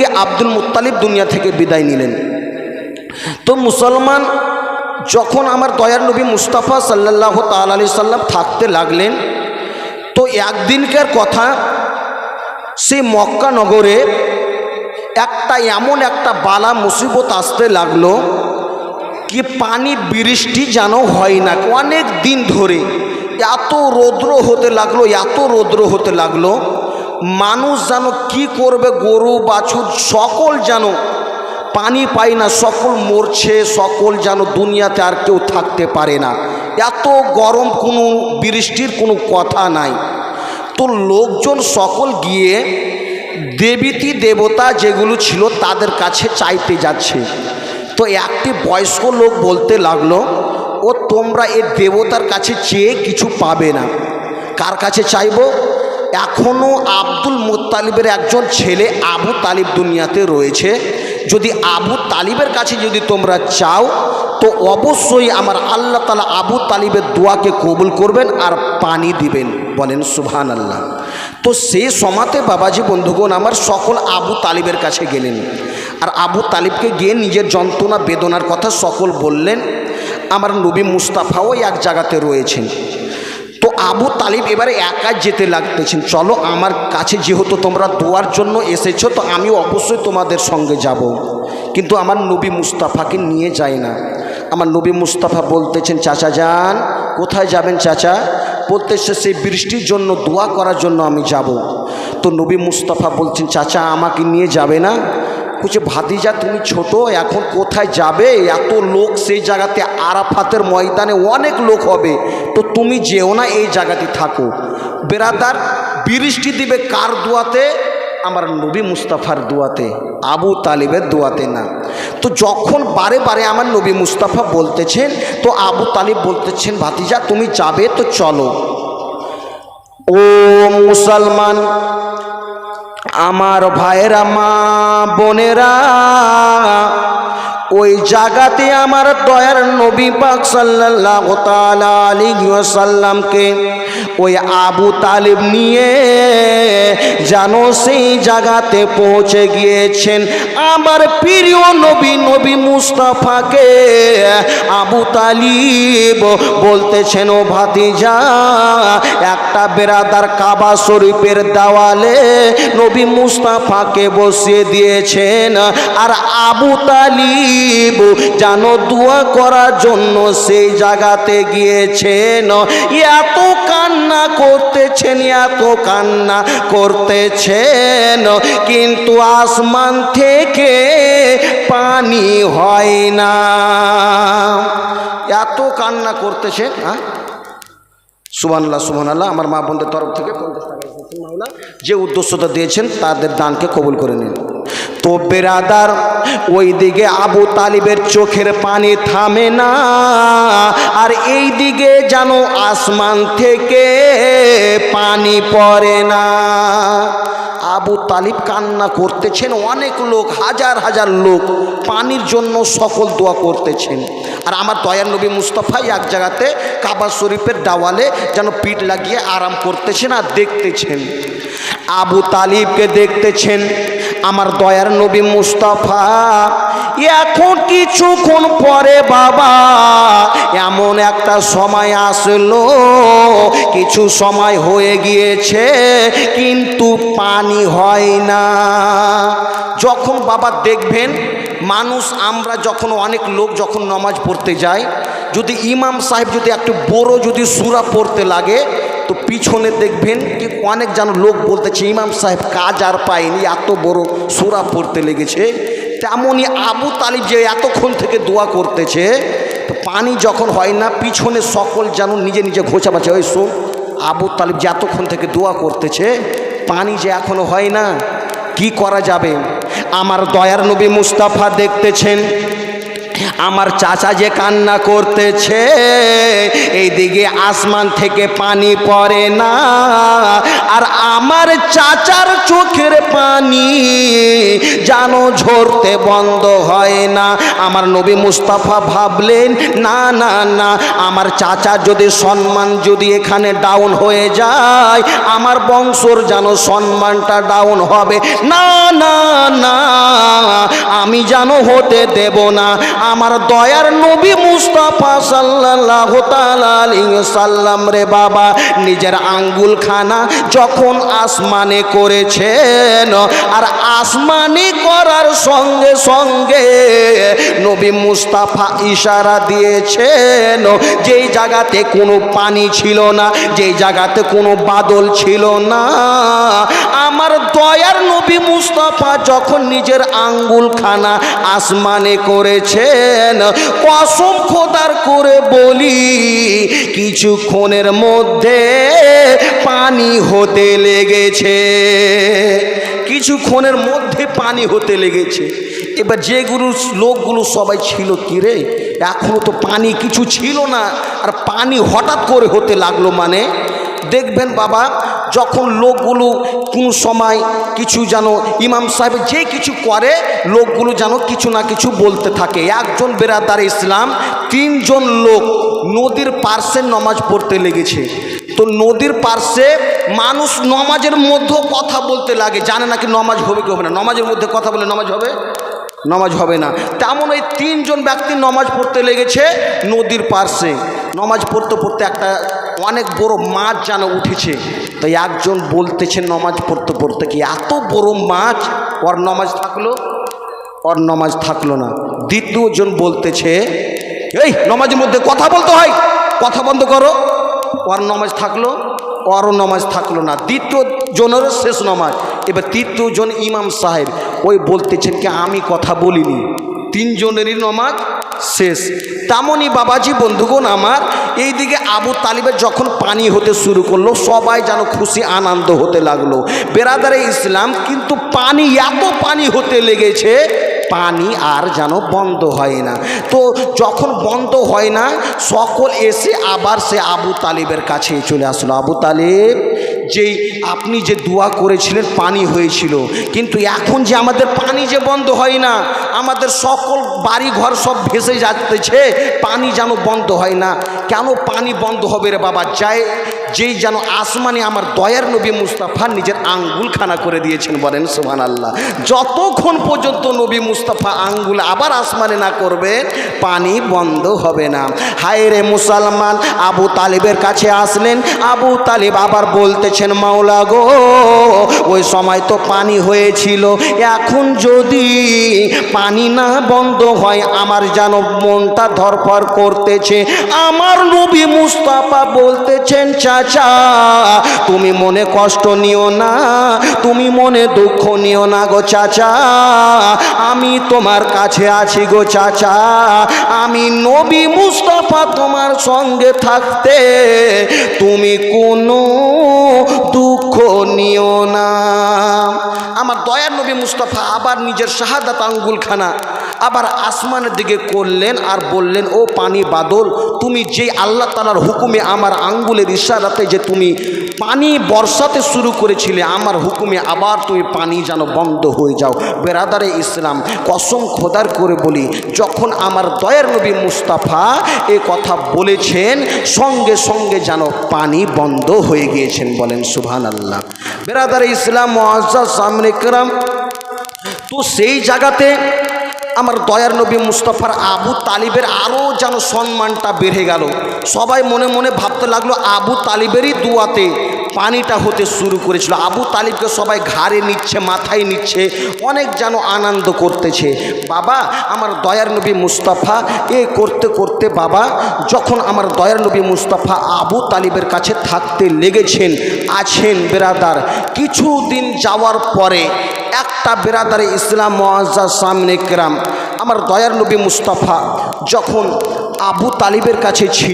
ওইদিকে Abdul Muttalib দুনিয়া থেকে বিদায় নিলেন। তো মুসলমান যখন আমার দয়ার নবী মুস্তাফা সাল্লাল্লাহু তাআলা আলাইহি সাল্লাম থাকতে লাগলেন, তো একদিনকার কথা, সেই মক্কা নগরে এমন একটা বালা মুসিবত আসতে লাগলো কি পানি বৃষ্টি যেন হয় না। অনেক দিন ধরে এত রৌদ্র হতে লাগলো, মানুষ যেন কি করবে, গরু বাছুর সকল যেন পানি পায় না, সকল মরছে, সকল যেন দুনিয়াতে আর কেউ থাকতে পারে না, এত গরম, কোনো বৃষ্টির কোনো কথা নাই। তো লোকজন সকল গিয়ে দেবী দেবতা যেগুলো ছিল তাদের কাছে চাইতে যাচ্ছে। তো একটি বয়স্ক লোক বলতে লাগলো, ও তোমরা এই দেবতার কাছে চেয়ে কিছু পাবে না। কার কাছে চাইবো? এখনও আব্দুল মুত্তালিবের একজন ছেলে আবু তালিব দুনিয়াতে রয়েছে, যদি আবু তালিবের কাছে যদি তোমরা চাও তো অবশ্যই আমার আল্লাহ তাআলা আবু তালিবের দোয়াকে কবুল করবেন আর পানি দিবেন। বলেন সুবহানাল্লাহ। তো সেই সময়তে বাবাজি বন্ধুগণ আমার সকল আবু তালিবের কাছে গেলেন, আর আবু তালিবকে গিয়ে নিজের যন্ত্রণা বেদনার কথা সকল বললেন। আমার নবী মুস্তাফাও এক জায়গাতে রয়েছেন। তো আবু তালিব এবারে একা যেতে লাগতেছেন, চলো আমার কাছে যেহেতু তোমরা দোয়ার জন্য এসেছো তো আমি অবশ্যই তোমাদের সঙ্গে যাব, কিন্তু আমার নবী মুস্তাফাকে নিয়ে যায় না। আমার নবী মুস্তাফা বলতেছেন, চাচা যান, কোথায় যাবেন চাচা? বলতেছে সেই বৃষ্টির জন্য দোয়া করার জন্য আমি যাব। তো নবী মুস্তাফা বলছেন, চাচা আমাকে নিয়ে যাবে না? বলছে, ভাতিজা তুমি ছোট, এখন কোথায় যাবে? এত লোক সেই জায়গাতে, আরাফাতের ময়দানে অনেক লোক হবে, তো তুমি যেও না, এই জায়গাতে থাকো। বেরাদার, বৃষ্টি দিবে কার দোয়াতে? আমার নবী মুস্তাফার দোয়াতে, আবু তালিবের দোয়াতে না। তো যখন বারে বারে আমার নবী মুস্তাফা বলতেছেন, তো আবু তালিব বলতেছেন, ভাতিজা তুমি যাবে তো চলো। ও মুসলমান, আমার ভাইয়েরা, মা বোনেরা, ওই জায়গাতে আমার দয়ার নবী পাক সাল্লাল্লাহু তাআলা আলাইহি ওয়াসাল্লামকে ওই আবু তালিব নিয়ে জানো সেই জায়গাতে পৌঁছে গিয়েছেন। আমার প্রিয় নবী মুস্তাফাকে আবু তালিব বলতেছেন, ও ভাতিজা, একটা বেরাদার কাবা শরীফের দেওয়ালে নবী মুস্তাফাকে বসিয়ে দিয়েছেন, আর আবু তালিব জানো দোয়া করার জন্য সেই জায়গাতে গিয়েছেন। এত কান্না করতেছেন, কিন্তু আসমান থেকে পানি হয় না। এত কান্না করতেছেন। সুবহানাল্লাহ, সুবহানাল্লাহ। আমার মা বোনদের তরফ থেকে 50 টাকা এসেছে, মাওলা যে উদ্দেশ্যটা দিয়েছেন তাদের দানকে কবুল করে নিন। তো বেরাদার, ওই দিকে আবু তালিবের চোখের পানি থামে না, আর এই দিকে যেন আসমান থেকে পানি পড়ে না। আবু তালিব কান্না করতেছেন, অনেক লোক, হাজার হাজার লোক পানির জন্য সকল দোয়া করতেছেন, আর আমার দয়ার নবী মুস্তাফা এক জায়গাতে কাবা শরীফের দেওয়ালে যেন পিঠ লাগিয়ে আরাম করতেছেন আর দেখতেছেন। আবু তালিবকে দেখতেছেন আমার দয়ার নবী মুস্তাফা। এখন কিছুক্ষণ পরে বাবা এমন একটা সময় আসলো, কিছু সময় হয়ে গিয়েছে কিন্তু পানি হয় না। যখন বাবা দেখবেন মানুষ, আমরা যখন অনেক লোক যখন নামাজ পড়তে যায়, যদি ইমাম সাহেব যদি একটু বড় যদি সূরা পড়তে লাগে, তো পিছনে দেখবেন কি অনেক যেন লোক বলতেছে, ইমাম সাহেব কাজ আর পায়নি, এত বড় সূরা পড়তে লেগেছে। তেমনই আবু তালিব যে এতক্ষণ থেকে দোয়া করতেছে, তো পানি যখন হয় না, পিছনে সকল যেন নিজে নিজে ঘোষা পাচ্ছে, ওই শোন, আবু তালিব যে এতক্ষণ থেকে দোয়া করতেছে, পানি যে এখনো হয় না, কি করা যাবে? আমার দয়ার নবী মুস্তাফা দেখতেছেন আমার চাচা যে কান্না করতেছে, এইদিকে আসমান থেকে পানি পড়ে না, আর আমার চাচার চোখের পানি জানো ঝরতে বন্ধ হয় না। আমার নবী মুস্তাফা ভাবলেন, না না না, আমার চাচা যদি সম্মান যদি এখানে ডাউন হয়ে যায়, আমার বংশর যেন সম্মানটা ডাউন হবে। না না না, জানো হতে দেব না। আমার দয়ার নবী মুস্তাফা সাল্লাল্লাহু তাআলা আলাইহি সাল্লাম রে বাবা নিজের আঙ্গুলখানা যখন আসমানে করেছেন, আর আসমানি করার সঙ্গে সঙ্গে নবী মুস্তাফা ইশারা দিয়েছেন, যেই জায়গাতে কোনো পানি ছিল না, যেই জায়গাতে কোনো বাদল ছিল না, আমার দয়ার নবী মুস্তাফা যখন নিজের আঙ্গুলখানা আসমানে করেছেন, কসম খোদার করে বলি কিছুক্ষণের মধ্যে পানি হতে লেগেছে, কিছুক্ষণের মধ্যে পানি হতে লেগেছে। এবার যেগুলো লোকগুলো সবাই ছিল কি রে, এখনো তো পানি কিছু ছিল না, আর পানি হঠাৎ করে হতে লাগলো। মানে দেখবেন বাবা, যখন লোকগুলো কোন সময় কিছু যেন ইমাম সাহেব যে কিছু করে, লোকগুলো যেন কিছু না কিছু বলতে থাকে। একজন বেরাদার ইসলাম, তিনজন লোক নদীর পার্শ্বে নামাজ পড়তে লেগেছে। তো নদীর পার্শ্বে মানুষ নামাজের মধ্যেও কথা বলতে লাগে, জানে নাকি নামাজ হবে কি হবে না। নামাজের মধ্যে কথা বলে নামাজ হবে, নামাজ হবে না। তেমন ওই তিনজন ব্যক্তি নামাজ পড়তে লেগেছে নদীর পার্শ্বে। নামাজ পড়তে পড়তে একটা অনেক বড় মাছ যেন উঠেছে। তো একজন বলতেছে নামাজ পড়তে পড়তে, কি এত বড় মাছ, ওর নামাজ থাকলো? ওর নামাজ থাকলো না। দ্বিতীয়জন বলতেছে, এই নামাজের মধ্যে কথা বলতে হয়, কথা বন্ধ করো। ওর নামাজ থাকলো? ওরও নামাজ থাকলো না। দ্বিতীয় জনেরও শেষ নামাজ। এবার তৃতীয় জন ইমাম সাহেব ওই বলতেছেন কি আমি কথা বলিনি, তিনজনেরই নামাজ শেষ। তেমনই বাবাজি বন্ধুগণ আমার, এইদিকে আবু তালিবের যখন পানি হতে শুরু করলো, সবাই যেন খুশি আনন্দ হতে লাগলো। বেরাদারে ইসলাম, কিন্তু পানি এত পানি হতে লেগেছে, পানি আর যেন বন্ধ হয় না। তো যখন বন্ধ হয় না, সকল এসে আবার সে আবু তালিবের কাছে চলে আসলো। আবু তালিব, যেই আপনি যে দোয়া করেছিলেন পানি হয়েছিল, কিন্তু এখন যে আমাদের পানি যে বন্ধ হয় না, আমাদের সকল বাড়ি ঘর সব ভেসে যাচ্ছে, পানি যেন বন্ধ হয় না। কেন পানি বন্ধ হবে রে বাবা? যেই যেন আসমানে আমার দয়ার নবী মুস্তাফা নিজের আঙ্গুলখানা করে দিয়েছেন, বলেন সুবহানাল্লাহ। যতক্ষণ পর্যন্ত নবী মুস্তাফা আঙ্গুল আবার আসমানে না করবেন, পানি বন্ধ হবে না। হায় রে মুসলমান, আবু তালিবের কাছে আসলেন। আবু তালিব আবার বলতেছেন, মাওলা গো, ওই সময় তো পানি হয়েছিল, এখন যদি পানি না বন্ধ হয়, আমার যেন মনটা ধরফর করতেছে। আমার নবী মুস্তাফা বলতেছেন, চাচা তুমি মনে কষ্ট নিও না, তুমি মনে দুঃখ নিও না গো চাচা, আমি তোমার কাছে আছি গো চাচা। আমি নবী মুস্তাফা তোমার সঙ্গে থাকতে তুমি কোনো দুঃখ নিও না। আমার দয়ার নবী মুস্তাফা আবার নিজের শাহাদাত আঙ্গুলখানা আবার আসমানের দিকে করলেন, আর বললেন, ও পানি বাদল, তুমি যে আল্লাহ তাআলার হুকুমে আমার আঙ্গুলের ইশারাতে যে তুমি পানি বর্ষাতে শুরু করেছিলে, আমার হুকুমে আবার তুমি পানি যেন বন্ধ হয়ে যাও। বেরাদারে ইসলাম, কসম খোদার করে বলি, যখন আমার দয়ার নবী মুস্তাফা এ কথা বলেছেন, সঙ্গে সঙ্গে যেন পানি বন্ধ হয়ে গিয়েছেন, বলেন সুবহানাল্লাহ। বেরাদারে ইসলাম, মুআজ্জাজ সামনে কেরাম, তো সেই জায়গাতে আমার দয়ার নবী মুস্তাফার আবু তালিবের আরও যেন সম্মানটা বেড়ে গেল। সবাই মনে মনে ভাবতে লাগলো আবু তালিবেরই দুয়াতে পানিটা হতে শুরু করেছিল। আবু তালিবকে সবাই ঘাড়ে নিচ্ছে, মাথায় নিচ্ছে, অনেক যেন আনন্দ করতেছে। বাবা আমার দয়ার নবী মুস্তাফা এ করতে করতে বাবা যখন আমার দয়ার নবী মুস্তাফা আবু তালিবের কাছে থাকতে লেগেছেন, আছেন বেরাদার, কিছুদিন যাওয়ার পরে একটা বেরাদারে ইসলাম মুআজ্জাজ সামনে কেরাম, আমার দয়ার নবী মুস্তাফা যখন আবু তালিবের কাছে ছিল,